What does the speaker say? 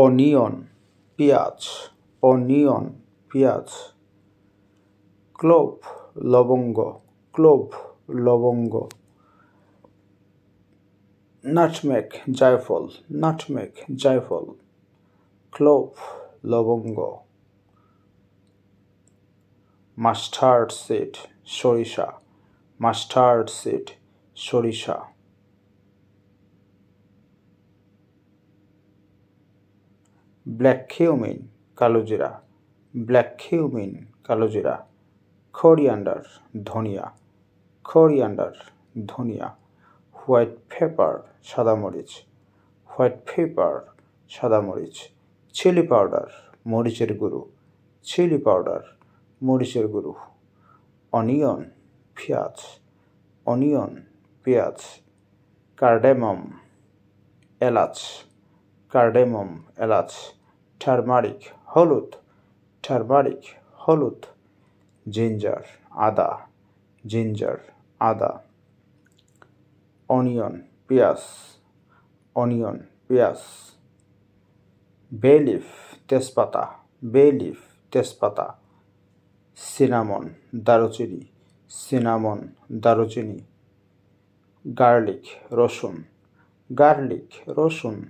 Onion পেঁয়াজ, onion পেঁয়াজ। Clove লবঙ্গ, ক্লোভ লবঙ্গ। নাটমেগ জায়ফল, নাটমেগ জায়ফল। ক্লোভ লবঙ্গ। মাস্টার্ড সিড সরিষা, মাস্টার্ড সিড সরিষা। ব্ল্যাক কিউমিন কালোজিরা, ব্ল্যাক কিউমিন কালোজিরা। কোরিয়ান্ডার ধনিয়া, কোরিয়ান্ডার ধনিয়া। হোয়াইট পেপার সাদামরিচ, হোয়াইট পেপার সাদামরিচ। চিলি পাউডার মরিচের গুঁড়ো, চিলি পাউডার মরিচের গুঁড়ো। অনিয়ন পেঁয়াজ, অনিয়ন পেঁয়াজ। কার্ডামম এলাচ, কার্ডামম এলাচ। টারমারিক হলুদ, টারমারিক হলুদ। জিঞ্জার আদা, জিঞ্জার আদা। অনিয়ন পেঁয়াজ, অনিয়ন পেঁয়াজ। বে লিফ তেজপাতা, বে লিফ তেজপাতা। সিনামন দারুচিনি, সিনামন দারুচিনি। গার্লিক রসুন, গার্লিক রসুন।